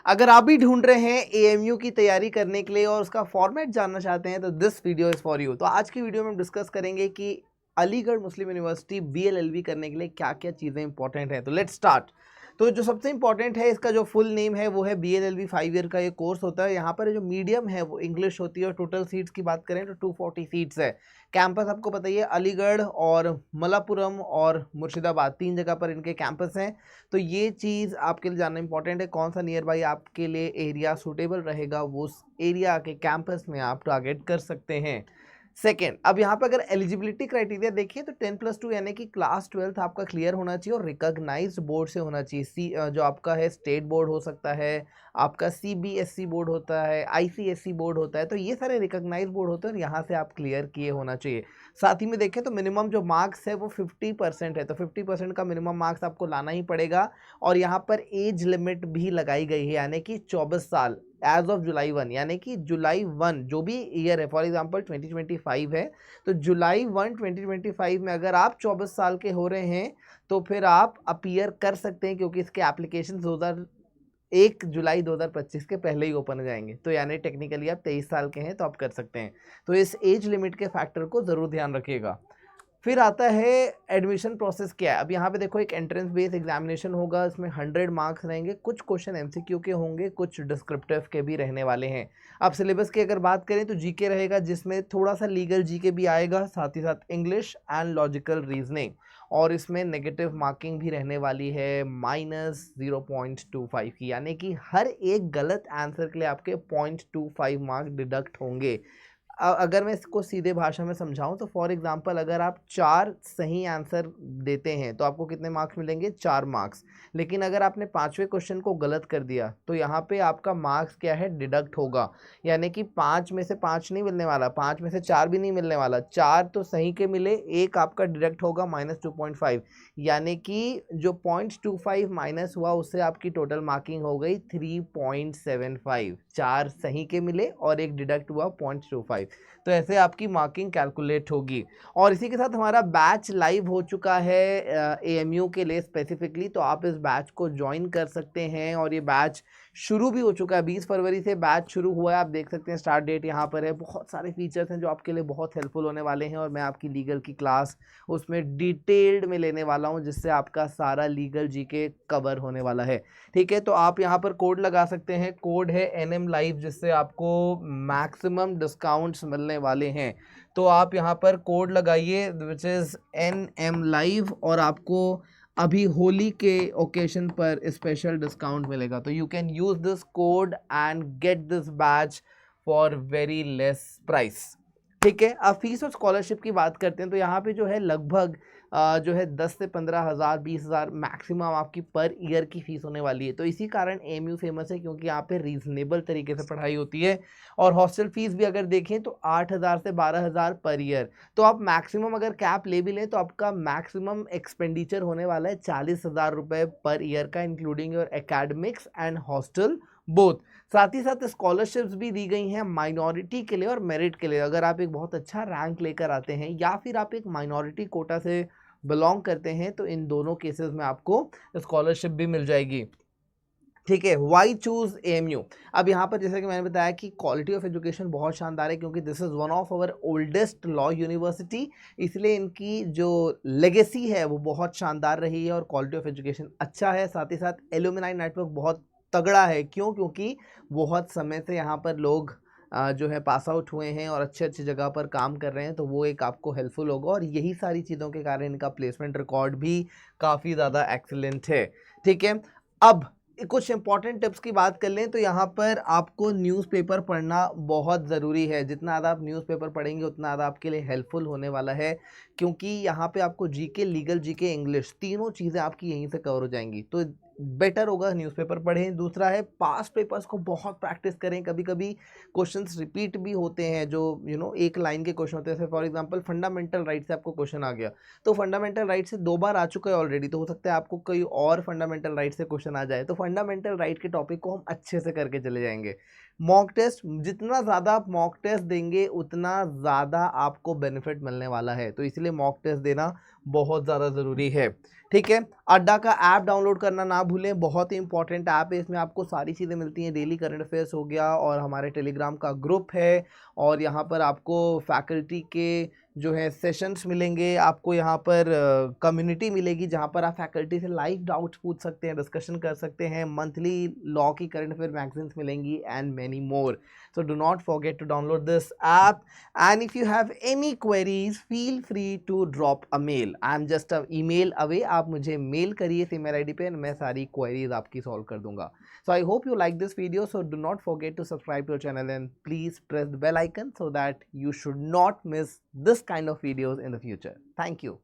अगर आप भी ढूंढ रहे हैं एएमयू की तैयारी करने के लिए और उसका फॉर्मेट जानना चाहते हैं तो this video is for you. तो आज की वीडियो में हम डिस्कस करेंगे कि अलीगढ़ मुस्लिम यूनिवर्सिटी बीएलएलबी करने के लिए क्या क्या चीज़ें इंपॉर्टेंट हैं। तो लेट्स स्टार्ट। तो जो सबसे इंपॉर्टेंट है, इसका जो फुल नेम है वो है बीएलएलबी 5 ईयर का ये कोर्स होता है। यहाँ पर जो मीडियम है वो इंग्लिश होती है और टोटल सीट्स की बात करें तो 240 सीट्स है। कैंपस आपको पता ही है, अलीगढ़ और मलापुरम और मुर्शिदाबाद 3 जगह पर इनके कैंपस हैं। तो ये चीज़ आपके लिए जानना इंपॉर्टेंट है, कौन सा नियर बाई आपके लिए एरिया सूटेबल रहेगा, वो उस एरिया के कैंपस में आप टारगेट कर सकते हैं। सेकेंड, अब यहाँ पर अगर एलिजिबिलिटी क्राइटेरिया देखिए तो 10+2 यानी कि क्लास 12 आपका क्लियर होना चाहिए और रिकॉग्नाइज्ड बोर्ड से होना चाहिए। जो आपका है स्टेट बोर्ड हो सकता है, आपका सीबीएसई बोर्ड होता है, आईसीएसई बोर्ड होता है, तो ये सारे रिकॉग्नाइज्ड बोर्ड होते हैं और यहाँ से आप क्लियर किए होना चाहिए। साथ ही में देखें तो मिनिमम जो मार्क्स है वो 50% है, तो 50% का मिनिमम मार्क्स आपको लाना ही पड़ेगा। और यहाँ पर एज लिमिट भी लगाई गई है, यानी कि 24 साल एज ऑफ जुलाई 1, यानी कि जुलाई 1 जो भी ईयर है, फॉर एग्जांपल 2025 है, तो जुलाई 1 2025 में अगर आप 24 साल के हो रहे हैं तो फिर आप अपीयर कर सकते हैं, क्योंकि इसके एप्लीकेशन 1 जुलाई 2025 के पहले ही ओपन हो जाएंगे। तो यानी टेक्निकली आप 23 साल के हैं तो आप कर सकते हैं। तो इस एज लिमिट के फैक्टर को ज़रूर ध्यान रखिएगा। फिर आता है एडमिशन प्रोसेस क्या है। अब यहाँ पे देखो, एक एंट्रेंस बेस्ड एग्जामिनेशन होगा, इसमें 100 मार्क्स रहेंगे, कुछ क्वेश्चन एमसीक्यू के होंगे, कुछ डिस्क्रिप्टिव के भी रहने वाले हैं। अब सिलेबस की अगर बात करें तो जीके रहेगा, जिसमें थोड़ा सा लीगल जीके भी आएगा, साथ ही साथ इंग्लिश एंड लॉजिकल रीजनिंग, और इसमें नेगेटिव मार्किंग भी रहने वाली है -0.25 की, यानी कि हर एक गलत आंसर के लिए आपके 0.25 मार्क्स डिडक्ट होंगे। अगर मैं इसको सीधे भाषा में समझाऊं तो फॉर एग्जांपल अगर आप 4 सही आंसर देते हैं तो आपको कितने मार्क्स मिलेंगे? 4 मार्क्स। लेकिन अगर आपने 5वें क्वेश्चन को गलत कर दिया तो यहाँ पे आपका मार्क्स क्या है? डिडक्ट होगा। यानी कि 5 में से 5 नहीं मिलने वाला, 5 में से 4 भी नहीं मिलने वाला, 4 तो सही के मिले, एक आपका डिडक्ट होगा -2.5, यानी कि जो 0.25 माइनस हुआ उससे आपकी टोटल मार्किंग हो गई 3.75। 4 सही के मिले और एक डिडक्ट हुआ 0.25, तो ऐसे आपकी मार्किंग कैलकुलेट होगी। और इसी के साथ हमारा बैच लाइव हो चुका है एएमयू के लिए स्पेसिफिकली, तो आप इस बैच को ज्वाइन कर सकते हैं। और ये बैच शुरू भी हो चुका है, 20 फरवरी से बैच शुरू हुआ है। आप देख सकते हैं स्टार्ट डेट यहाँ पर है। बहुत सारे फीचर्स हैं जो आपके लिए बहुत हेल्पफुल होने वाले हैं, और मैं आपकी लीगल की क्लास उसमें डिटेल्ड में लेने वाला हूँ, जिससे आपका सारा लीगल जीके कवर होने वाला है। ठीक है, तो आप यहाँ पर कोड लगा सकते हैं, कोड है NM लाइव, जिससे आपको मैक्सिमम डिस्काउंट्स मिलने वाले हैं। तो आप यहाँ पर कोड लगाइए विच इज़ NM लाइव, और आपको अभी होली के ओकेशन पर स्पेशल डिस्काउंट मिलेगा। तो you can use this code and get this batch for very less price. ठीक है, अब फीस और स्कॉलरशिप की बात करते हैं तो यहाँ पे जो है लगभग जो है 10 से 15,000 20,000 मैक्सिमम आपकी पर ईयर की फ़ीस होने वाली है। तो इसी कारण एएमयू फेमस है, क्योंकि यहाँ पे रीजनेबल तरीके से पढ़ाई होती है। और हॉस्टल फीस भी अगर देखें तो 8,000 से 12,000 पर ईयर। तो आप मैक्सिमम अगर कैप ले भी लें तो आपका मैक्सिमम एक्सपेंडिचर होने वाला है 40,000 रुपये पर ईयर का, including your academics and hostel both. साथ ही साथ स्कॉलरशिप्स भी दी गई हैं माइनॉरिटी के लिए और मेरिट के लिए। अगर आप एक बहुत अच्छा रैंक लेकर आते हैं या फिर आप एक माइनॉरिटी कोटा से बिलोंग करते हैं तो इन दोनों केसेस में आपको स्कॉलरशिप भी मिल जाएगी। ठीक है, वाई चूज एएमयू। अब यहाँ पर जैसे कि मैंने बताया कि क्वालिटी ऑफ एजुकेशन बहुत शानदार है, क्योंकि this is one of our oldest law university, इसलिए इनकी जो लेगेसी है वो बहुत शानदार रही है और क्वालिटी ऑफ एजुकेशन अच्छा है। साथ ही साथ एलुमनाई नेटवर्क बहुत तगड़ा है। क्यों? क्योंकि बहुत समय से यहाँ पर लोग जो है पास आउट हुए हैं और अच्छे अच्छी जगह पर काम कर रहे हैं, तो वो एक आपको हेल्पफुल होगा। और यही सारी चीज़ों के कारण इनका प्लेसमेंट रिकॉर्ड भी काफ़ी ज़्यादा एक्सीलेंट है। ठीक है, अब कुछ इंपॉर्टेंट टिप्स की बात कर लें तो यहाँ पर आपको न्यूज़पेपर पढ़ना बहुत ज़रूरी है। जितना ज़्यादा आप न्यूज़पेपर पढ़ेंगे उतना ज़्यादा आपके लिए हेल्पफुल होने वाला है, क्योंकि यहाँ पे आपको जीके, लीगल जीके, इंग्लिश तीनों चीज़ें आपकी यहीं से कवर हो जाएंगी। तो बेटर होगा न्यूज़पेपर पढ़ें। दूसरा है पास्ट पेपर्स को बहुत प्रैक्टिस करें। कभी कभी क्वेश्चंस रिपीट भी होते हैं, जो एक लाइन के क्वेश्चन होते हैं। फॉर एग्जांपल फंडामेंटल राइट से आपको क्वेश्चन आ गया, तो फंडामेंटल राइट से 2 बार आ चुका है ऑलरेडी, तो हो सकता है आपको कोई और फंडामेंटल राइट से क्वेश्चन आ जाए। तो फंडामेंटल राइट के टॉपिक को हम अच्छे से करके चले जाएंगे। मॉक टेस्ट, जितना ज़्यादा आप मॉक टेस्ट देंगे उतना ज़्यादा आपको बेनिफिट मिलने वाला है, तो इसलिए मॉक टेस्ट देना बहुत ज़्यादा ज़रूरी है। ठीक है। अड्डा का ऐप डाउनलोड करना ना भूलें, बहुत ही इंपॉर्टेंट ऐप है, इसमें आपको सारी चीज़ें मिलती हैं, डेली करंट अफेयर्स हो गया और हमारे टेलीग्राम का ग्रुप है और यहाँ पर आपको फैकल्टी के जो है सेशंस मिलेंगे, आपको यहाँ पर कम्युनिटी मिलेगी जहाँ पर आप फैकल्टी से लाइव डाउट्स पूछ सकते हैं, डिस्कशन कर सकते हैं, मंथली लॉ की करंट अफेयर मैगजीन्स मिलेंगी and many more. So do not forget to download this app, and if you have any queries feel free to drop a mail. I'm just a email away. आप मुझे mail करिए इस email ID पे, मैं सारी queries आपकी solve कर दूंगा. So I hope you like this video. So do not forget to subscribe to our channel and please press the bell icon so that you should not miss this kind of videos in the future. Thank you.